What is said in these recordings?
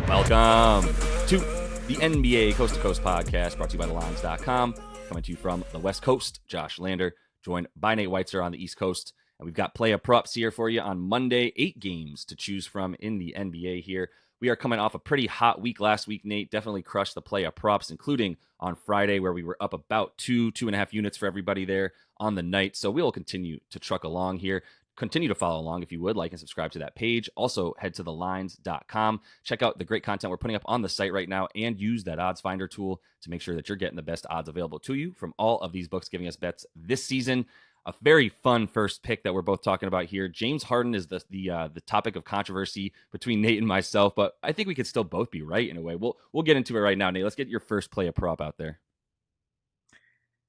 Welcome to the NBA Coast to Coast podcast brought to you by thelines.com. Coming to you from the West Coast, Josh Lander, joined by Nate Weitzer on the East Coast. And we've got play props here for you on Monday. 8 games to choose from in the NBA here. We are coming off a pretty hot week last week, Nate. Definitely crushed the play props, including on Friday where we were up about 2.5 units for everybody there on the night. So we will continue to truck along here. Continue to follow along if you would, like and subscribe to that page. Also, head to thelines.com. Check out the great content we're putting up on the site right now and use that odds finder tool to make sure that you're getting the best odds available to you from all of these books giving us bets this season. A very fun first pick that we're both talking about here. James Harden is the topic of controversy between Nate and myself, but I think we could still both be right in a way. We'll get into it right now, Nate. Let's get your first play prop out there.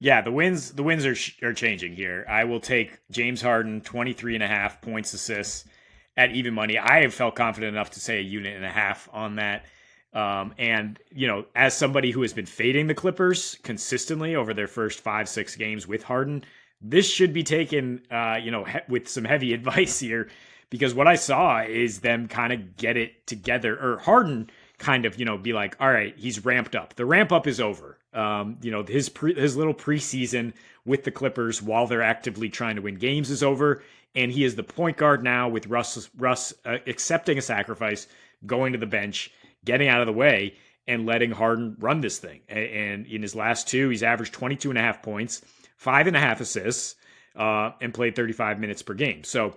Yeah, the wins are changing here. I will take James Harden, 23.5 points, assists at even money. I have felt confident enough to say 1.5 on that. And, as somebody who has been fading the Clippers consistently over their first 5-6 games with Harden, this should be taken, with some heavy advice here, because what I saw is them kind of get it together, or Harden kind of, be like, all right, he's ramped up. The ramp up is over. His little preseason with the Clippers while they're actively trying to win games is over. And he is the point guard now with Russ accepting a sacrifice, going to the bench, getting out of the way, and letting Harden run this thing. And in his last two, he's averaged 22.5 points, 5.5 assists, and played 35 minutes per game. So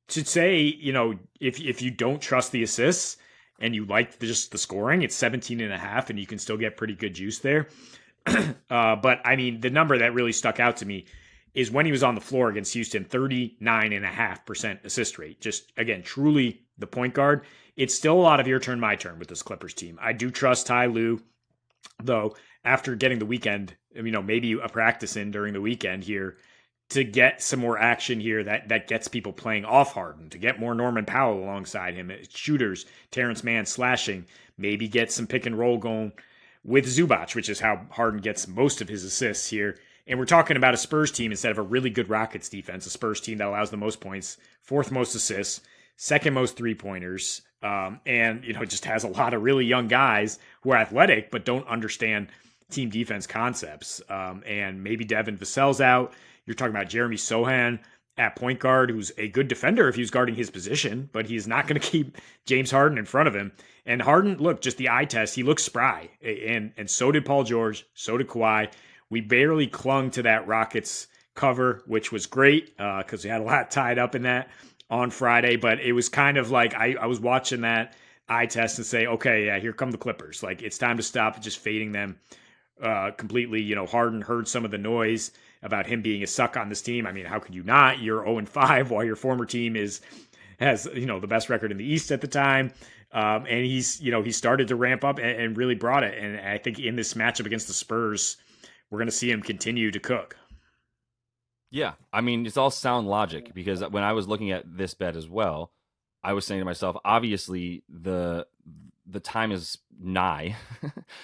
to say, if you don't trust the assists, and you like just the scoring, it's 17.5, and you can still get pretty good juice there. But I mean, the number that really stuck out to me is when he was on the floor against Houston, 39.5% assist rate. Just, again, truly the point guard. It's still a lot of your turn, my turn with this Clippers team. I do trust Ty Lue, though, after getting the weekend, maybe a practice in during the weekend here, to get some more action here that gets people playing off Harden, to get more Norman Powell alongside him, shooters, Terrence Mann slashing, maybe get some pick and roll going with Zubac, which is how Harden gets most of his assists here. And we're talking about a Spurs team instead of a really good Rockets defense, a Spurs team that allows the most points, 4th most assists, 2nd most three-pointers, and just has a lot of really young guys who are athletic but don't understand team defense concepts. And maybe Devin Vassell's out. You're talking about Jeremy Sohan at point guard, who's a good defender if he was guarding his position, but he's not going to keep James Harden in front of him. And Harden, look, just the eye test, he looks spry. And so did Paul George, so did Kawhi. We barely clung to that Rockets cover, which was great because we had a lot tied up in that on Friday. But it was kind of like I was watching that eye test and say, okay, yeah, here come the Clippers. Like, it's time to stop just fading them completely. Harden heard some of the noise about him being a suck on this team. I mean, how could you not? You're 0-5 while your former team has the best record in the East at the time. And he started to ramp up and really brought it. And I think in this matchup against the Spurs, we're going to see him continue to cook. Yeah, I mean, it's all sound logic, because when I was looking at this bet as well, I was saying to myself, obviously the time is nigh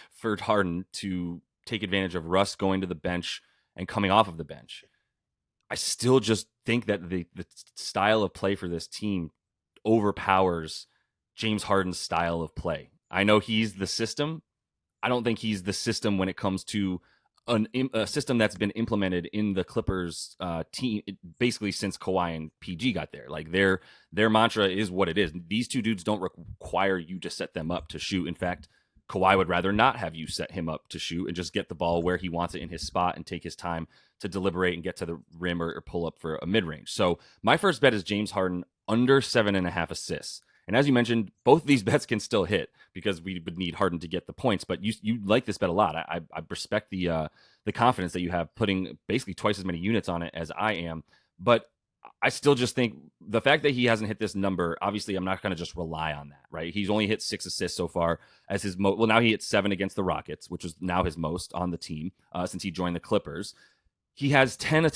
for Harden to take advantage of Russ going to the bench and coming off of the bench. I still just think that the style of play for this team overpowers James Harden's style of play. I know he's the system. I don't think he's the system when it comes to a system that's been implemented in the Clippers team basically since Kawhi and PG got there. Like, their mantra is what it is. These two dudes don't require you to set them up to shoot. In fact, Kawhi would rather not have you set him up to shoot and just get the ball where he wants it in his spot and take his time to deliberate and get to the rim or pull up for a mid-range. So my first bet is James Harden under 7.5 assists. And as you mentioned, both of these bets can still hit because we would need Harden to get the points. But you like this bet a lot. I respect the confidence that you have putting basically twice as many units on it as I am. But I still just think the fact that he hasn't hit this number, obviously I'm not going to just rely on that, right? He's only hit 6 assists so far as his well, now he hit 7 against the Rockets, which is now his most on the team since he joined the Clippers. He has 10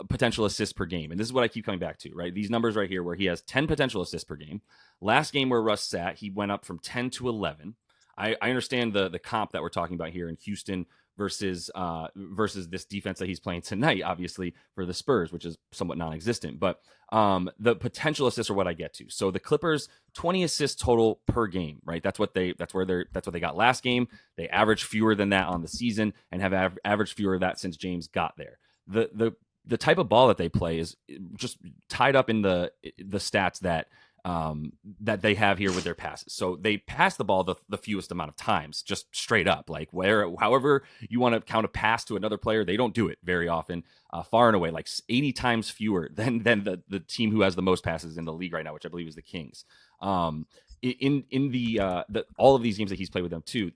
potential assists per game. And this is what I keep coming back to, right? These numbers right here where he has 10 potential assists per game. Last game where Russ sat, he went up from 10 to 11. I understand the comp that we're talking about here in Houston versus this defense that he's playing tonight, obviously for the Spurs, which is somewhat non-existent. But the potential assists are what I get to. So the Clippers, 20 assists total per game, right? That's what they got last game. They averaged fewer than that on the season and have averaged fewer of that since James got there. The type of ball that they play is just tied up in the stats that they have here with their passes. So they pass the ball the fewest amount of times, just straight up. Like however you want to count a pass to another player, they don't do it very often. Far and away, like 80 times fewer than the team who has the most passes in the league right now, which I believe is the Kings. In the all of these games that he's played with them too,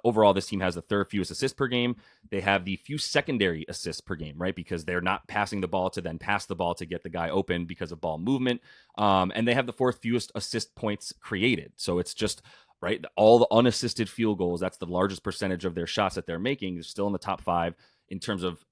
overall this team has the third fewest assists per game. They have the few secondary assists per game, right? Because they're not passing the ball to then pass the ball to get the guy open because of ball movement. And they have the fourth fewest assist points created. So it's just right, all the unassisted field goals. That's the largest percentage of their shots that they're making. They're still in the top 5 in terms of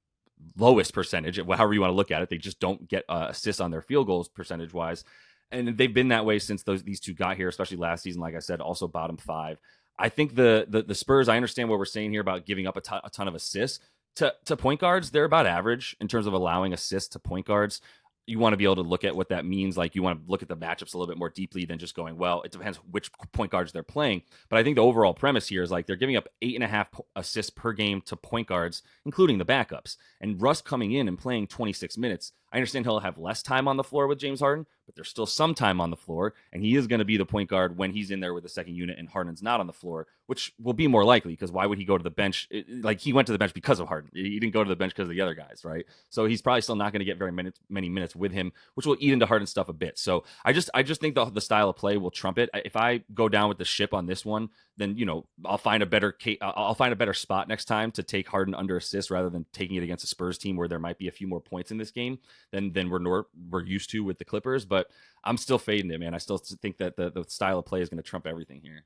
lowest percentage, however you want to look at it. They just don't get assists on their field goals percentage wise. And they've been that way since these two got here, especially last season. Like I said, also bottom 5. I think the Spurs, I understand what we're saying here about giving up a ton of assists to point guards. They're about average in terms of allowing assists to point guards. You want to be able to look at what that means. Like, you want to look at the matchups a little bit more deeply than just going, well, it depends which point guards they're playing. But I think the overall premise here is like they're giving up 8.5 assists per game to point guards, including the backups. And Russ coming in and playing 26 minutes, I understand he'll have less time on the floor with James Harden, but there's still some time on the floor, and he is going to be the point guard when he's in there with the second unit and Harden's not on the floor, which will be more likely, because why would he go to the bench? Like, he went to the bench because of Harden. He didn't go to the bench because of the other guys, right? So he's probably still not going to get many minutes with him, which will eat into Harden's stuff a bit. So I just think the style of play will trump it. If I go down with the ship on this one, then I'll find a better spot next time to take Harden under assist rather than taking it against a Spurs team where there might be a few more points in this game than we're used to with the Clippers. But I'm still fading it, man. I still think that the style of play is going to trump everything here.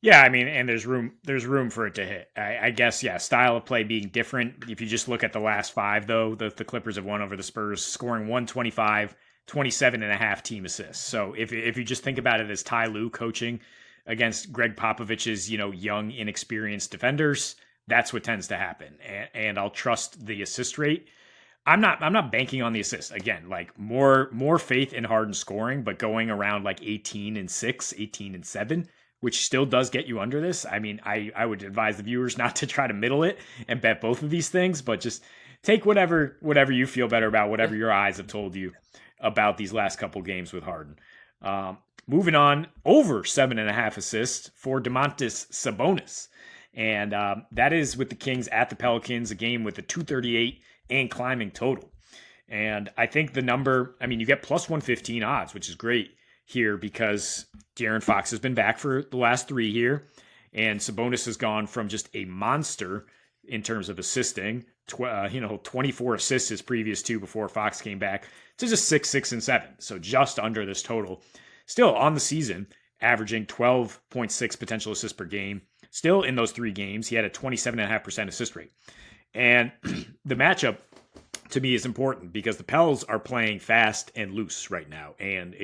Yeah, I mean, and there's room for it to hit. I guess, yeah, style of play being different. If you just look at the last 5, though, the Clippers have won over the Spurs, scoring 125, 27.5 team assists. So if you just think about it as Ty Lue coaching against Greg Popovich's, young, inexperienced defenders, that's what tends to happen. And I'll trust the assist rate. I'm not banking on the assist. Again, like more faith in Harden scoring, but going around like 18-6, 18-7, which still does get you under this. I mean, I would advise the viewers not to try to middle it and bet both of these things, but just take whatever you feel better about, whatever your eyes have told you about these last couple games with Harden. Moving on, over 7.5 assists for Domantas Sabonis. And that is with the Kings at the Pelicans, a game with a 238 and climbing total. And I think the number, I mean, you get plus 115 odds, which is great here because De'Aaron Fox has been back for the last 3 here. And Sabonis has gone from just a monster in terms of assisting, 24 assists his previous 2 before Fox came back, to just 6, and 7. So just under this total. Still on the season, averaging 12.6 potential assists per game. Still in those 3 games, he had a 27.5% assist rate. And the matchup to me is important because the Pels are playing fast and loose right now. And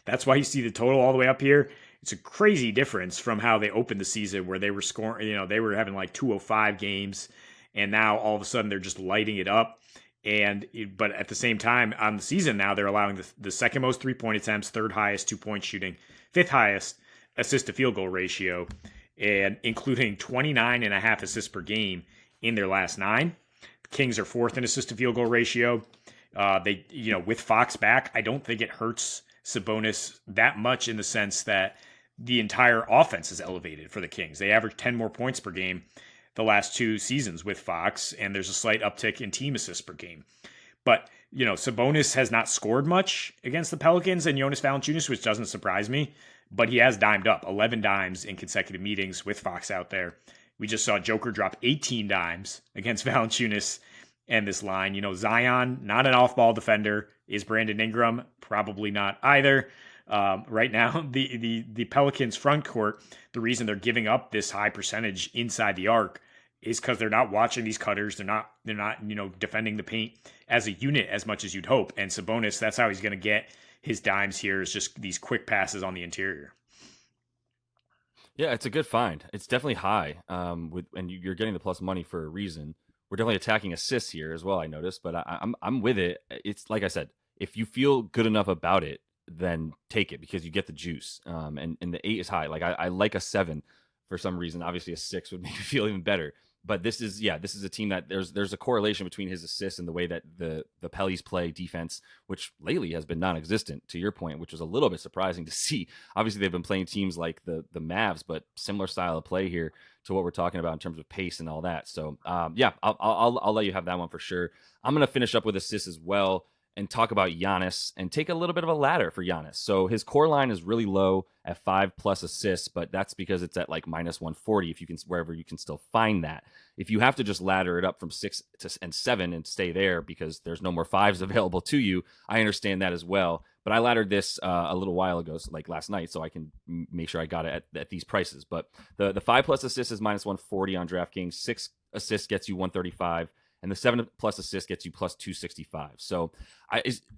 that's why you see the total all the way up here. It's a crazy difference from how they opened the season where they were scoring, they were having like 205 games. And now all of a sudden they're just lighting it up. But at the same time on the season now, they're allowing the second most 3-point attempts, third highest 2-point shooting, fifth highest assist to field goal ratio, and including 29.5 assists per game in their last 9. The Kings are 4th in assist to field goal ratio. They, with Fox back, I don't think it hurts Sabonis that much in the sense that the entire offense is elevated for the Kings. They average 10 more points per game the last 2 seasons with Fox, and there's a slight uptick in team assists per game. But, Sabonis has not scored much against the Pelicans and Jonas Valanciunas, which doesn't surprise me, but he has dimed up 11 dimes in consecutive meetings with Fox out there. We just saw Joker drop 18 dimes against Valanciunas and this line. Zion, not an off-ball defender. Is Brandon Ingram? Probably not either. Right now, the Pelicans front court, the reason they're giving up this high percentage inside the arc is because they're not watching these cutters. They're not defending the paint as a unit as much as you'd hope. And Sabonis, that's how he's going to get his dimes here, is just these quick passes on the interior. Yeah, it's a good find. It's definitely high. And you're getting the plus money for a reason. We're definitely attacking assists here as well. I noticed, but I'm with it. It's like I said, if you feel good enough about it, then take it because you get the juice. And the 8 is high. Like I like a 7 for some reason. Obviously, a 6 would make me feel even better. But this is a team that there's a correlation between his assists and the way that the Pellies play defense, which lately has been non-existent. To your point, which was a little bit surprising to see. Obviously, they've been playing teams like the Mavs, but similar style of play here to what we're talking about in terms of pace and all that. So yeah, I'll let you have that one for sure. I'm gonna finish up with assists as well and talk about Giannis and take a little bit of a ladder for Giannis. So his core line is really low at 5+ assists, but that's because it's at like minus 140 if you can wherever you can still find that. If you have to just ladder it up from 6 and 7 and stay there because there's no more fives available to you, I understand that as well. But I laddered this a little while ago, so like last night, so I can make sure I got it at these prices. But the 5+ assists is minus 140 on DraftKings. 6 assists gets you 135, and the 7+ assists gets you plus 265. So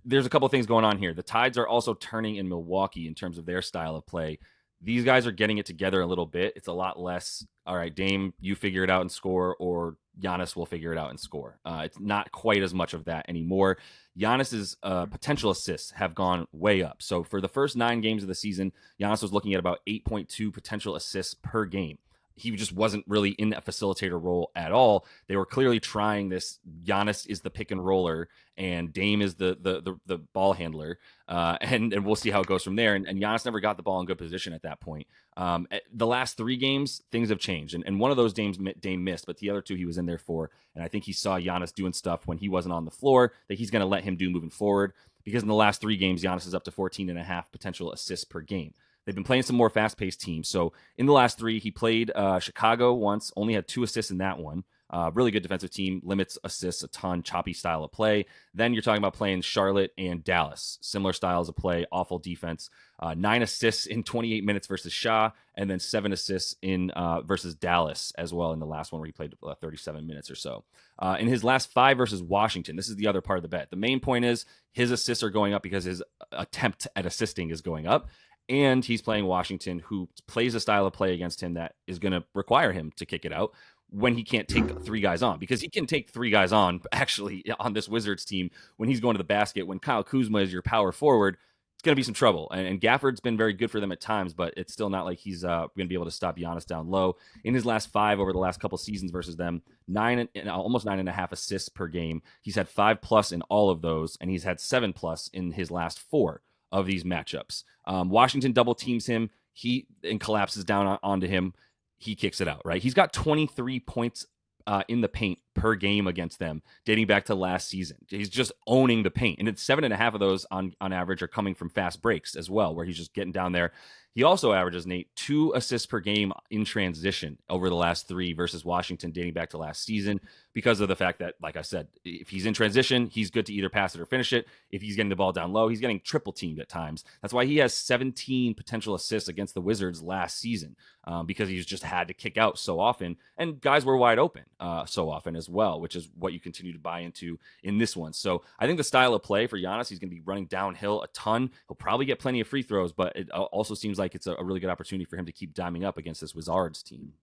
there's a couple things going on here. The tides are also turning in Milwaukee in terms of their style of play. These guys are getting it together a little bit. It's a lot less, all right, Dame, you figure it out and score, or Giannis will figure it out and score. It's not quite as much of that anymore. Giannis's potential assists have gone way up. So for the first 9 games of the season, Giannis was looking at about 8.2 potential assists per game. He just wasn't really in that facilitator role at all. They were clearly trying this. Giannis is the pick and roller, and Dame is the ball handler, and we'll see how it goes from there. And Giannis never got the ball in good position at that point. The last 3 games, things have changed, and one of those Dame missed, but the other 2 he was in there for. And I think he saw Giannis doing stuff when he wasn't on the floor that he's going to let him do moving forward. Because in the last 3 games, Giannis is up to 14.5 potential assists per game. They've been playing some more fast-paced teams. So in the last 3, he played Chicago once, only had 2 assists in that one. Really good defensive team, limits assists a ton, choppy style of play. Then you're talking about playing Charlotte and Dallas, similar styles of play, awful defense. 9 assists in 28 minutes versus Shah, and then 7 assists in versus Dallas as well in the last one where he played 37 minutes or so. In his last 5 versus Washington, this is the other part of the bet. The main point is his assists are going up because his attempt at assisting is going up. And he's playing Washington, who plays a style of play against him that is going to require him to kick it out when he can't take 3 guys on, because he can take 3 guys on actually on this Wizards team when he's going to the basket. When Kyle Kuzma is your power forward, it's going to be some trouble. And Gafford's been very good for them at times, but it's still not like he's going to be able to stop Giannis down low. In his last 5 over the last couple seasons versus them, almost 9.5 assists per game. He's had 5+ in all of those, and he's had 7+ in his last 4 of these matchups. Washington double teams him. He and collapses down onto him. He kicks it out, right? He's got 23 points in the paint per game against them, dating back to last season. He's just owning the paint. And it's 7.5 of those on average are coming from fast breaks as well, where he's just getting down there. He also averages, Nate, 2 assists per game in transition over the last 3 versus Washington dating back to last season, because of the fact that, like I said, if he's in transition, he's good to either pass it or finish it. If he's getting the ball down low, he's getting triple teamed at times. That's why he has 17 potential assists against the Wizards last season, because he's just had to kick out so often. And guys were wide open so often as well, which is what you continue to buy into in this one. So I think the style of play for Giannis, he's going to be running downhill a ton. He'll probably get plenty of free throws, but it also seems like it's a really good opportunity for him to keep diming up against this Wizards team.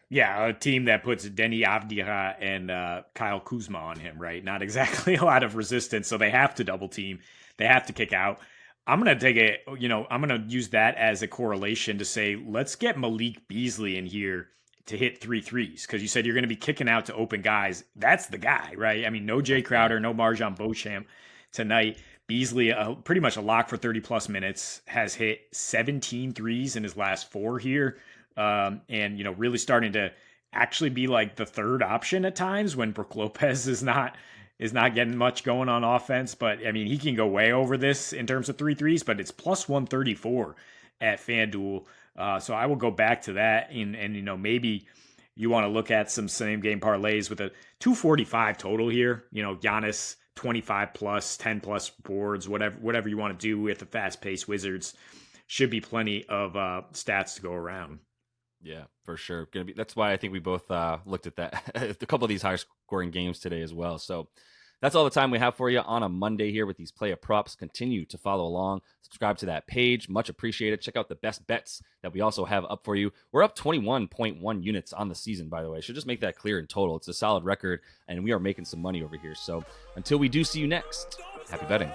Yeah, a team that puts Denny Avdija and Kyle Kuzma on him, right? Not exactly a lot of resistance, so they have to double team. They have to kick out. I'm going to take it, I'm going to use that as a correlation to say, let's get Malik Beasley in here to hit 3 threes, because you said you're going to be kicking out to open guys. That's the guy, right? I mean, no Jay Crowder, no Marjon Beauchamp tonight. Beasley, pretty much a lock for 30+ minutes, has hit 17 threes in his last 4 here. And, really starting to actually be like the third option at times when Brook Lopez is not getting much going on offense. But I mean, he can go way over this in terms of 3 threes, but it's plus 134 at FanDuel. So I will go back to that and maybe you want to look at some same game parlays with a 245 total here, Giannis 25+, 10+ boards, whatever you want to do with the fast paced Wizards. Should be plenty of stats to go around. Yeah, for sure. That's why I think we both looked at that a couple of these high scoring games today as well. So That's all the time we have for you on a Monday here with these player props. Continue to follow along. Subscribe to that page. Much appreciated. Check out the best bets that we also have up for you. We're up 21.1 units on the season, by the way. Should just make that clear in total. It's a solid record, and we are making some money over here. So until we do see you next, happy betting.